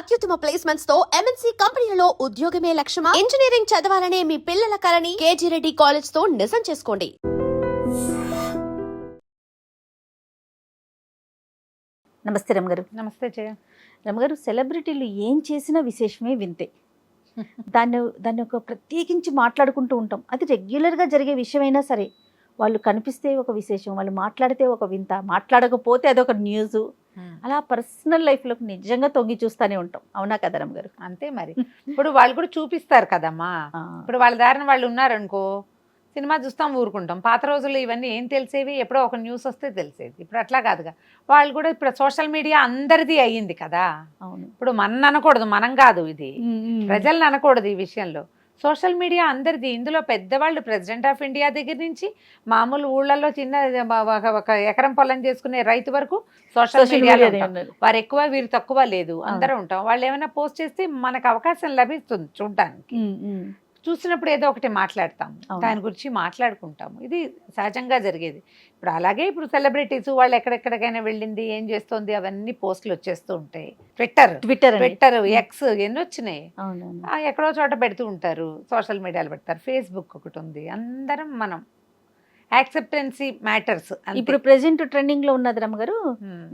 అత్యుత్తమ ప్లేస్మెంట్స్ తో ఎంఎన్సీ కంపెనీలలో ఉద్యోగమే లక్ష్యమా? ఇంజనీరింగ్ చదవాలనే మీ పిల్లల కలని కేజీ రెడ్డి కాలేజ్ తో నిజం చేసుకోండి. నమస్తే రమగారు. నమస్తే జయ. రమగారు, సెలబ్రిటీలు ఏం చేసినా విశేషమే వింతే. దాన్ని ఒక ప్రత్యేకించి మాట్లాడుకుంటూ ఉంటాం. అది రెగ్యులర్గా జరిగే విషయమైనా సరే, వాళ్ళు కనిపిస్తే ఒక విశేషం, వాళ్ళు మాట్లాడితే ఒక వింత, మాట్లాడకపోతే అదొక న్యూస్. అలా పర్సనల్ లైఫ్లోకి నిజంగా తొంగి చూస్తూనే ఉంటాం. అవునా కదా రమగారు? అంతే మరి. ఇప్పుడు వాళ్ళు కూడా చూపిస్తారు కదమ్మా. ఇప్పుడు వాళ్ళ దారిన వాళ్ళు ఉన్నారనుకో, సినిమా చూస్తాం, ఊరుకుంటాం. పాత రోజుల్లో ఇవన్నీ ఏం తెలిసేవి, ఎప్పుడో ఒక న్యూస్ వస్తే తెలిసేది. ఇప్పుడు అట్లా కాదుగా. వాళ్ళు కూడా ఇప్పుడు సోషల్ మీడియా అందరిది అయ్యింది కదా. అవును. ఇప్పుడు మన అనకూడదు, మనం కాదు, ఇది ప్రజల్ని అనకూడదు ఈ విషయంలో. సోషల్ మీడియా అందరిది. ఇందులో పెద్దవాళ్ళు ప్రెసిడెంట్ ఆఫ్ ఇండియా దగ్గర నుంచి మామూలు ఊళ్ళల్లో చిన్న ఒక ఎకరం పొలం చేసుకునే రైతు వరకు సోషల్ మీడియాలో వారు ఎక్కువ వీరు తక్కువ లేదు, అందరూ ఉంటాం. వాళ్ళు ఏమైనా పోస్ట్ చేస్తే మనకు అవకాశం లభిస్తుంది చూడడానికి. చూసినప్పుడు ఏదో ఒకటి మాట్లాడతాం, దాని గురించి మాట్లాడుకుంటాము. ఇది సహజంగా జరిగేది. ఇప్పుడు అలాగే ఇప్పుడు సెలబ్రిటీస్ వాళ్ళు ఎక్కడెక్కడికైనా వెళ్ళింది, ఏం చేస్తుంది, అవన్నీ పోస్టులు వచ్చేస్తూ ఉంటాయి. ట్విట్టర్ ఎక్స్ ఎన్ని వచ్చినాయి, ఎక్కడో చోట పెడుతూ ఉంటారు, సోషల్ మీడియాలో పెడతారు. ఫేస్బుక్ ఒకటి ఉంది. అందరం మనం యాక్సెప్టెన్సీ మ్యాటర్స్. ఇప్పుడు ప్రెసెంట్ ట్రెండింగ్ లో ఉన్నది రమగారు,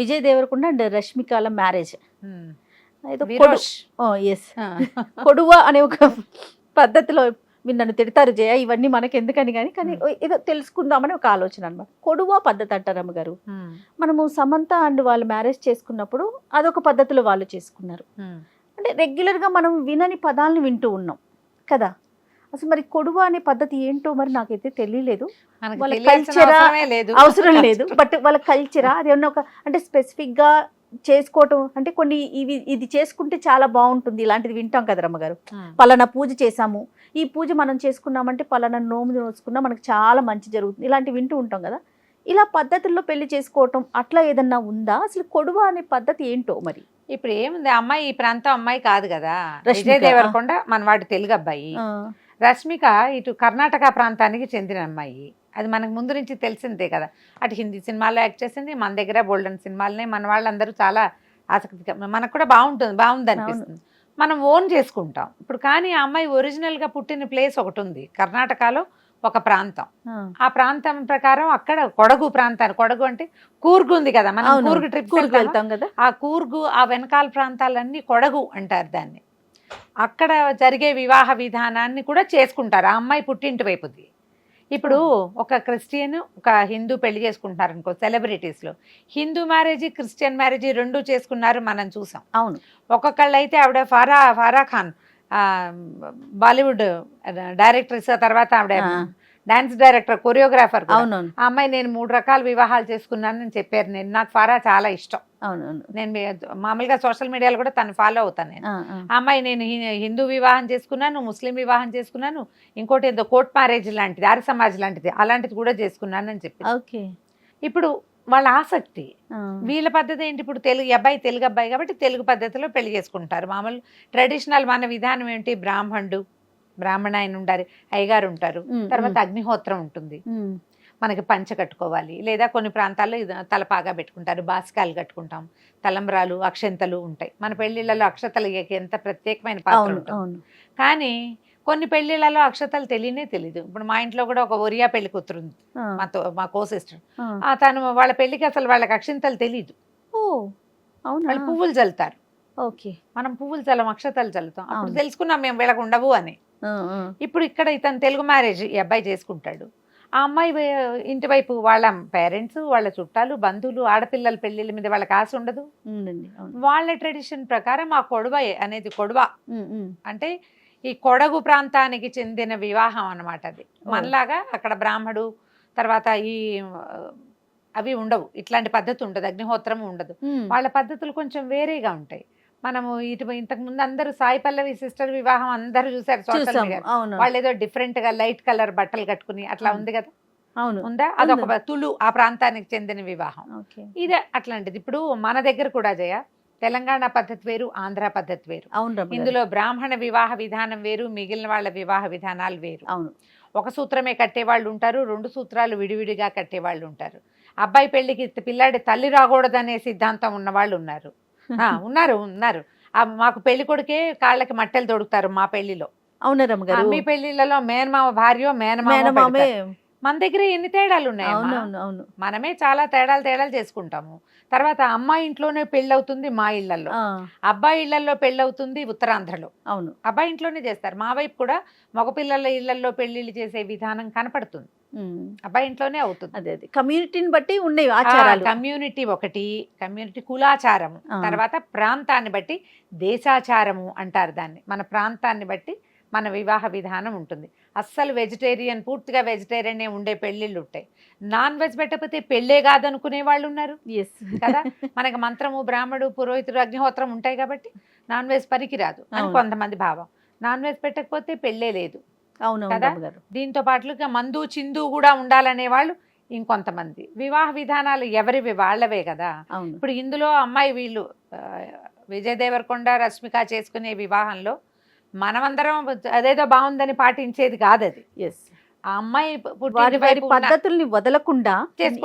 విజయ్ దేవరకొండ అండ్ రష్మికాల మ్యారేజ్. కొడువ అనే ఒక పద్ధతిలో మీరు నన్ను తిడతారు జయ, ఇవన్నీ మనకి ఎందుకని కానీ ఏదో తెలుసుకుందామని ఒక ఆలోచన అనమాట. కొడువ పద్ధతి అంటారు అమ్మగారు. మనము సమంత అండ్ వాళ్ళు మ్యారేజ్ చేసుకున్నప్పుడు అదొక పద్ధతిలో వాళ్ళు చేసుకున్నారు. అంటే రెగ్యులర్గా మనం వినని పదాలను వింటూ ఉన్నాం కదా. అసలు మరి కొడువ అనే పద్ధతి ఏంటో మరి నాకైతే తెలియలేదు. వాళ్ళ కల్చరా అవసరం లేదు, బట్ వాళ్ళ కల్చరా అదేమన్నా ఒక అంటే స్పెసిఫిక్గా చేసుకోవటం అంటే కొన్ని ఇది చేసుకుంటే చాలా బాగుంటుంది, ఇలాంటిది వింటాం కదా రమ్మగారు. పలానా పూజ చేసాము, ఈ పూజ మనం చేసుకున్నామంటే పలానా నోము నోసుకున్నా మనకు చాలా మంచి జరుగుతుంది, ఇలాంటివి వింటూ ఉంటాం కదా. ఇలా పద్ధతుల్లో పెళ్లి చేసుకోవటం అట్లా ఏదన్నా ఉందా? అసలు కొడువ అనే పద్ధతి ఏంటో మరి. ఇప్పుడు ఏముంది, అమ్మాయి ఈ ప్రాంతం అమ్మాయి కాదు కదా. విజయ్ దేవరకొండ మనవాడు తెలుగు అబ్బాయి, రష్మిక ఇటు కర్ణాటక ప్రాంతానికి చెందిన అమ్మాయి. అది మనకు ముందు నుంచి తెలిసిందే కదా. అటు హిందీ సినిమాల్లో యాక్ట్ చేసింది, మన దగ్గర బోల్డెన్ సినిమాలనే మన వాళ్ళందరూ చాలా ఆసక్తిగా, మనకు కూడా బాగుంది అనిపిస్తుంది, మనం ఓన్ చేసుకుంటాం. ఇప్పుడు కానీ ఆ అమ్మాయి ఒరిజినల్గా పుట్టిన ప్లేస్ ఒకటి ఉంది కర్ణాటకలో, ఒక ప్రాంతం. ఆ ప్రాంతం ప్రకారం అక్కడ కొడగు ప్రాంతాన్ని, కొడగు అంటే కూర్గు ఉంది కదా, మనం కూర్గు ట్రిప్ వెళ్తాం కదా, ఆ కూర్గు ఆ వెనకాల ప్రాంతాలన్నీ కొడగు అంటారు దాన్ని. అక్కడ జరిగే వివాహ విధానాన్ని కూడా చేసుకుంటారు ఆ అమ్మాయి పుట్టింటి వైపుది. ఇప్పుడు ఒక క్రిస్టియన్ ఒక హిందూ పెళ్లి చేసుకుంటున్నారు అనుకో, సెలబ్రిటీస్లో హిందూ మ్యారేజ్ క్రిస్టియన్ మ్యారేజ్ రెండు చేసుకున్నారు, మనం చూసాం. అవును. ఒక్కొక్కళ్ళు అయితే ఆవిడ ఫారా ఖాన్ బాలీవుడ్ డైరెక్టర్స్, తర్వాత ఆవిడ డాన్స్ డైరెక్టర్, కొరియోగ్రాఫర్. అవును. ఆ అమ్మాయి నేను 3 రకాల వివాహాలు చేసుకున్నానని చెప్పారు. నాకు ఫారా చాలా ఇష్టం. అవును. నేను మామూలుగా సోషల్ మీడియాలో కూడా తను ఫాలో అవుతాను నేను. ఆ అమ్మాయి నేను హిందూ వివాహం చేసుకున్నాను, ముస్లిం వివాహం చేసుకున్నాను, ఇంకోటి ఏదో కోర్ట్ మ్యారేజ్ లాంటిది, ఆర్య సమాజ్ లాంటిది, అలాంటిది కూడా చేసుకున్నానని చెప్పి. ఓకే. ఇప్పుడు వాళ్ళ ఆసక్తి, వీళ్ళ పద్ధతి ఏంటి, ఇప్పుడు తెలుగు అబ్బాయి కాబట్టి తెలుగు పద్ధతిలో పెళ్లి చేసుకుంటారు. మామూలు ట్రెడిషనల్ మన విధానం ఏంటి, బ్రాహ్మణ ఆయన ఉండాలి, అయ్యగారు ఉంటారు, తర్వాత అగ్నిహోత్రం ఉంటుంది, మనకి పంచ కట్టుకోవాలి, లేదా కొన్ని ప్రాంతాల్లో తలపాగా పెట్టుకుంటారు, బాసికాలు కట్టుకుంటాం, తలంబ్రాలు అక్షంతలు ఉంటాయి. మన పెళ్లిళ్లలో అక్షతలు ఎంత ప్రత్యేకమైన పాత్ర ఉంటుంది. కానీ కొన్ని పెళ్లిళ్లలో అక్షతలు తెలీదు. ఇప్పుడు మా ఇంట్లో కూడా ఒక ఒరియా పెళ్లి కూతురుంది, మా కో సిస్టర్. తను వాళ్ళ పెళ్లికి అసలు వాళ్ళకి అక్షంతలు తెలీదు. వాళ్ళు పువ్వులు చల్లుతారు. ఓకే. మనం పువ్వులు చల్లం, అక్షతలు చల్లుతాం. అప్పుడు తెలుసుకున్నాం మేము వీళ్ళకు ఉండవు అని. ఇప్పుడు ఇక్కడ ఇతను తెలుగు మ్యారేజ్ ఈ అబ్బాయి చేసుకుంటాడు. ఆ అమ్మాయి ఇంటి వైపు వాళ్ళ పేరెంట్స్, వాళ్ళ చుట్టాలు, బంధువులు, ఆడపిల్లల పెళ్లిళ్ళ మీద వాళ్ళకి ఆశ ఉండదు. వాళ్ళ ట్రెడిషన్ ప్రకారం ఆ కొడవ అనేది, కొడవ అంటే ఈ కొడగు ప్రాంతానికి చెందిన వివాహం అన్నమాట. అది మనలాగా అక్కడ బ్రాహ్మడు తర్వాత ఈ అవి ఉండవు, ఇట్లాంటి పద్ధతి ఉండదు, అగ్నిహోత్రం ఉండదు. వాళ్ళ పద్ధతులు కొంచెం వేరేగా ఉంటాయి. మనము ఇంతకు ముందు అందరూ సాయి పల్లవి సిస్టర్ వివాహం అందరూ చూసారు సోషల్ మీడియా. వాళ్ళు ఏదో డిఫరెంట్ గా లైట్ కలర్ బట్టలు కట్టుకుని అట్లా ఉంది కదా, ఉందా? అదొక తులు ఆ ప్రాంతానికి చెందిన వివాహం. ఇదే అట్లాంటిది. ఇప్పుడు మన దగ్గర కూడా జయ, తెలంగాణ పద్ధతి వేరు, ఆంధ్ర పద్ధతి వేరు. ఇందులో బ్రాహ్మణ వివాహ విధానం వేరు, మిగిలిన వాళ్ళ వివాహ విధానాలు వేరు. ఒక సూత్రమే కట్టేవాళ్ళు ఉంటారు, 2 సూత్రాలు విడివిడిగా కట్టేవాళ్ళు ఉంటారు. అబ్బాయి పెళ్లికి పిల్లాడి తల్లి రాకూడదనే సిద్ధాంతం ఉన్న వాళ్ళు ఉన్నారు. మాకు పెళ్లి కొడుకే కాళ్ళకి మట్టెలు తొడుగుతారు మా పెళ్లిలో. అవునా రమ్మగారు? మీ పెళ్లిళ్ళలో మేనమామ భార్య మేనమామ మేనమామే. మన దగ్గర ఎన్ని తేడాలు ఉన్నాయి. అవునవును అవును. మనమే చాలా తేడాలు చేసుకుంటాము. తర్వాత అమ్మాయి ఇంట్లోనే పెళ్ళవుతుంది మా ఇళ్లలో, అబ్బాయి ఇళ్లలో పెళ్ళవుతుంది ఉత్తరాంధ్రలో. అవును, అబ్బాయి ఇంట్లోనే చేస్తారు. మా వైపు కూడా మగపిల్లల ఇళ్లలో పెళ్లిళ్ళు చేసే విధానం కనపడుతుంది, అబ్బాయి ఇంట్లోనే అవుతుంది. అదే అదే కమ్యూనిటీని బట్టి ఉన్నాయి ఆచారాలు. కమ్యూనిటీ ఒకటి, కమ్యూనిటీ కులాచారము, తర్వాత ప్రాంతాన్ని బట్టి దేశాచారము అంటారు దాన్ని. మన ప్రాంతాన్ని బట్టి మన వివాహ విధానం ఉంటుంది. అస్సలు వెజిటేరియన్, పూర్తిగా వెజిటేరియన్ ఉండే పెళ్లిళ్ళు ఉంటాయి. నాన్ వెజ్ పెట్టకపోతే పెళ్ళే కాదనుకునే వాళ్ళు ఉన్నారు కదా. మనకి మంత్రము, బ్రాహ్మడు, పురోహితుడు, అగ్నిహోత్రం ఉంటాయి కాబట్టి నాన్ వెజ్ పనికిరాదు అని కొంతమంది భావం. నాన్ వెజ్ పెట్టకపోతే పెళ్ళే లేదు కదా. దీంతో పాటుగా మందు చిందు కూడా ఉండాలనే వాళ్ళు ఇంకొంతమంది. వివాహ విధానాలు ఎవరివి వాళ్ళవే కదా. ఇప్పుడు ఇందులో అమ్మాయి వీళ్ళు విజయ్ దేవరకొండ, రష్మిక చేసుకునే వివాహంలో మనమందరం అదేదో బాగుందని పాటించేది కాదు అది. ఆ అమ్మాయి వారి పద్ధతుల్ని వదలకుండా,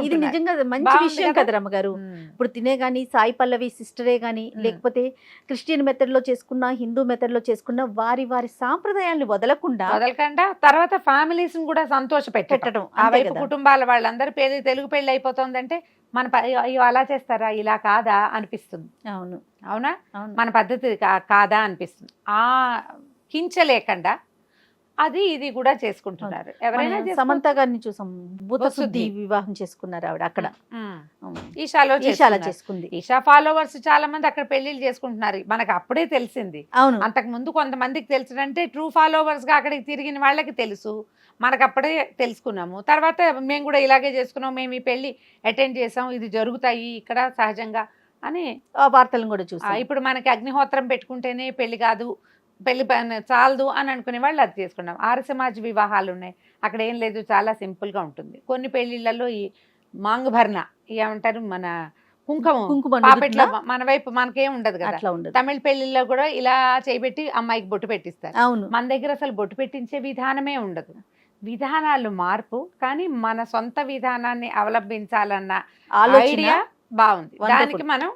ఇది నిజంగా మంచి విషయం కదా రమ్మగారు. ఇప్పుడు తినే గాని సాయి పల్లవి సిస్టరే గాని, లేకపోతే క్రిస్టియన్ మెథడ్ లో చేసుకున్న, హిందూ మెథడ్ లో చేసుకున్న, వారి సాంప్రదాయాన్ని వదలకుండా తర్వాత ఫ్యామిలీస్ కూడా సంతోష పెట్టడం. ఆ వైపు కుటుంబాల వాళ్ళందరూ తెలుగు పెళ్లి అయిపోతుందంటే మన అయ్యో అలా చేస్తారా, ఇలా కాదా అనిపిస్తుంది. అవునా, మన పద్ధతి కాదా అనిపిస్తుంది. ఆ కించలేకుండా అది ఇది కూడా చేసుకుంటున్నారు. ఎవరైనా సమంత గారిని చూసాం, భూతశుద్ధి వివాహం చేసుకున్నారు ఆవిడ అక్కడ. ఈషాలో చేసుకుంది. ఈషా ఫాలోవర్స్ చాలా మంది అక్కడ పెళ్లిళ్ళు చేసుకుంటున్నారు. మనకు అప్పుడే తెలిసింది. అంతకు ముందు కొంతమందికి తెలుసునంటే ట్రూ ఫాలోవర్స్ గా అక్కడికి తిరిగిన వాళ్ళకి తెలుసు, మనకు అప్పుడే తెలుసుకున్నాము. తర్వాత మేము కూడా ఇలాగే చేసుకున్నాం, మేము ఈ పెళ్లి అటెండ్ చేసాం, ఇది జరుగుతాయి ఇక్కడ సహజంగా అని వార్తలను కూడా చూసాం. ఇప్పుడు మనకి అగ్నిహోత్రం పెట్టుకుంటేనే పెళ్లి కాదు, పెళ్లి చాలదు అని అనుకునే వాళ్ళు అది చేసుకున్నాం. ఆర్య సమాజ్ వివాహాలు ఉన్నాయి, అక్కడ ఏం లేదు, చాలా సింపుల్ గా ఉంటుంది. కొన్ని పెళ్లిళ్లలో ఈ మాంగభరణ ఏమంటారు, మన కుంకుమ పాపెట్లో మన వైపు మనకేం ఉండదు కదా. తమిళ పెళ్లిల్లో కూడా ఇలా చేయబెట్టి అమ్మాయికి బొట్టు పెట్టిస్తారు. మన దగ్గర అసలు బొట్టు పెట్టించే విధానమే ఉండదు. విధానాలు మార్పు, కానీ మన సొంత విధానాన్ని అవలంబించాలన్న ఐడియా బాగుంది. దానికి మనం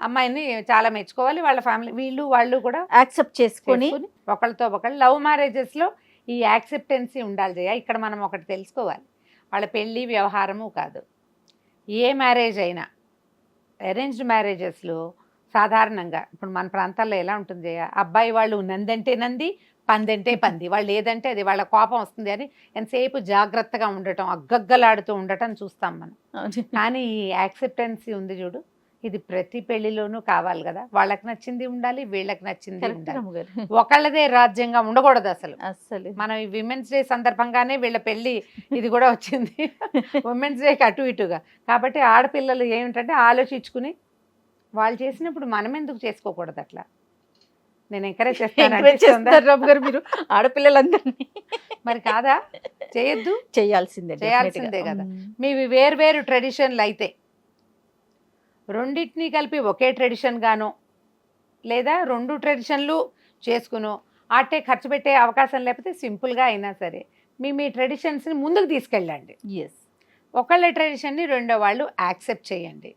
అమ్మాయిని చాలా మెచ్చుకోవాలి. వాళ్ళ ఫ్యామిలీ వీళ్ళు వాళ్ళు కూడా యాక్సెప్ట్ చేసుకొని ఒకళ్ళతో ఒకళ్ళు. లవ్ మ్యారేజెస్ లో ఈ యాక్సెప్టెన్సీ ఉండాలి జయ. ఇక్కడ మనం ఒకటి తెలుసుకోవాలి, వాళ్ళ పెళ్లి వ్యవహారము కాదు. ఏ మ్యారేజ్ అయినా అరేంజ్డ్ మ్యారేజెస్లో సాధారణంగా ఇప్పుడు మన ప్రాంతాల్లో ఎలా ఉంటుంది జయ, అబ్బాయి వాళ్ళు నందంటే నంది, పందంటే పంది, వాళ్ళు ఏదంటే అది, వాళ్ళ కోపం వస్తుంది అని ఎంతసేపు జాగ్రత్తగా ఉండటం, అగ్గగ్గలాడుతూ ఉండటం చూస్తాం మనం. కానీ ఈ యాక్సెప్టెన్సీ ఉంది చూడు, ఇది ప్రతి పెళ్లిలోనూ కావాలి కదా. వాళ్ళకి నచ్చింది ఉండాలి, వీళ్ళకి నచ్చింది ఉండాలి. ఒకళ్ళదే రాజ్యంగా ఉండకూడదు అసలు. మనం ఈ విమెన్స్ డే సందర్భంగానే వీళ్ళ పెళ్లి ఇది కూడా వచ్చింది, ఉమెన్స్ డేకి అటు ఇటుగా. కాబట్టి ఆడపిల్లలు ఏమిటంటే ఆలోచించుకుని వాళ్ళు చేసినప్పుడు మనం ఎందుకు చేసుకోకూడదు అట్లా. నేను ఎంకరేజ్ చేస్తాను మీరు ఆడపిల్లలందరినీ. మరి కాదా, చేయొద్దు, చేయాల్సిందే కదా. మీవి వేరు ట్రెడిషన్లు అయితే రెండింటినీ కలిపి ఒకే ట్రెడిషన్ గానో, లేదా రెండు ట్రెడిషన్లు చేసుకునో, ఆటే ఖర్చు పెట్టే అవకాశం లేకపోతే సింపుల్గా అయినా సరే మీ ట్రెడిషన్స్ని ముందుకు తీసుకెళ్ళండి. ఒకళ్ళ ట్రెడిషన్ని రెండో వాళ్ళు యాక్సెప్ట్ చేయండి.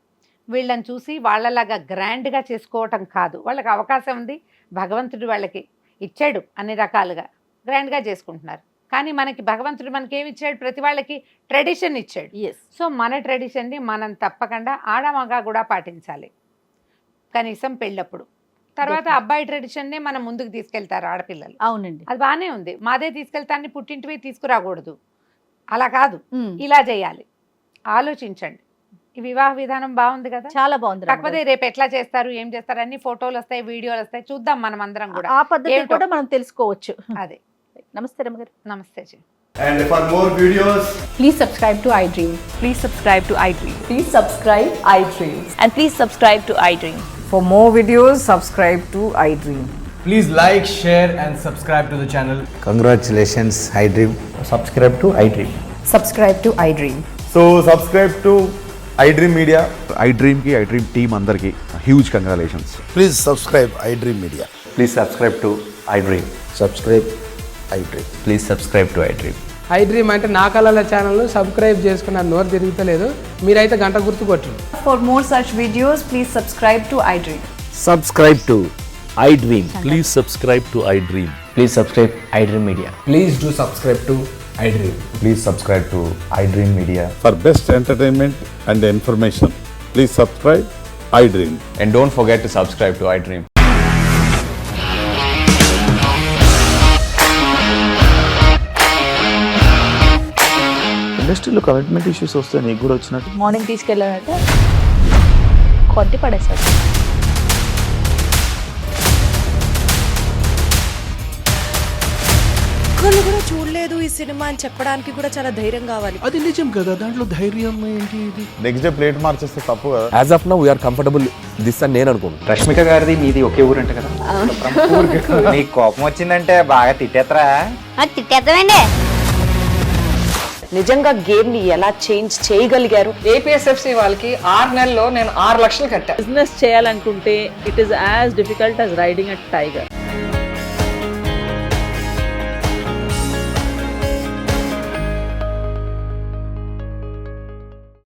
వీళ్ళని చూసి వాళ్ళలాగా గ్రాండ్గా చేసుకోవటం కాదు. వాళ్ళకి అవకాశం ఉంది, భగవంతుడు వాళ్ళకి ఇచ్చాడు, అన్ని రకాలుగా గ్రాండ్గా చేసుకుంటున్నారు. కానీ మనకి భగవంతుడు మనకేమి ఇచ్చాడు, ప్రతి వాళ్ళకి ట్రెడిషన్ ఇచ్చాడు. సో మన ట్రెడిషన్ని మనం తప్పకుండా ఆడమగా కూడా పాటించాలి, కనీసం పెళ్ళప్పుడు. తర్వాత అబ్బాయి ట్రెడిషన్నే మనం ముందుకు తీసుకెళ్తారు ఆడపిల్లలు. అవునండి, అది బాగానే ఉంది. మాదే తీసుకెళ్తాన్ని పుట్టింటివి తీసుకురాకూడదు, అలా కాదు, ఇలా చేయాలి. ఆలోచించండి. ఈ వివాహ విధానం బాగుంది కదా, చాలా బాగుంది. కాకపోతే రేపు ఎట్లా చేస్తారు, ఏం చేస్తారు, అన్ని ఫోటోలు వస్తాయి, వీడియోలు వస్తాయి, చూద్దాం మనం అందరం కూడా. ఆ పద్ధతి కూడా మనం తెలుసుకోవచ్చు. అదే. నమస్తే రమ్మగారు. నమస్తే G. And for more videos, please subscribe to iDream. Please subscribe to iDream. Please subscribe iDream. And please subscribe to iDream. For more videos, subscribe to iDream. please like, share and subscribe to the channel. Congratulations, iDream. Subscribe to iDream. Subscribe to iDream. So subscribe to iDream Media. iDream ki iDream team andarki huge congratulations. Please subscribe iDream Media. Please subscribe to iDream. Subscribe iDream. Please subscribe to iDream. iDream అంటే నా కళల channel subscribe చేసుకున్న నోరు తిరుగుతలేదు, మీరైతే గంట గుర్తు కొట్టండి. For more such videos, please subscribe to iDream. Subscribe to iDream. Please subscribe to iDream. Please subscribe iDream Media. Please do subscribe to iDream. Please subscribe to iDream Media. For best entertainment and information, please subscribe iDream. And don't forget to subscribe to iDream. ఇండస్ట్రీలో commitment issues వస్తే నీకు కూడా వచ్చినట్టు morning తీసుకెళ్ళాలంటే కొట్టి పడేస్తారు. ఒక్కళ్ళు కూడా చూడలేదు ఈ సినిమా అని చెప్పడానికి కూడా చాలా ధైర్యం కావాలి. అది నిజం కదా, దాంట్లో ధైర్యం ఏంటి? ఇది నెక్స్ట్ డే ప్లేట్ మార్చేస్తే తప్పు కదా. As of now we're comfortable this అని నేను అనుకుంటున్నాను. రష్మిక గారిది మీది ఒకే ఊరంట కదా? నీకు కోపం వచ్చిందంటే బాగా తిట్టేత్తరా? తిట్టేద్దామండి. నిజంగా గేమ్ ని ఎలా చేంజ్ చేయగలిగారు? ఏపీఎస్ఎఫ్సి వాళ్ళకి 6 నెలల్లో నేను 6 లక్షలు కట్టా. బిజినెస్ చేయాలనుకుంటే it is as difficult as riding a tiger.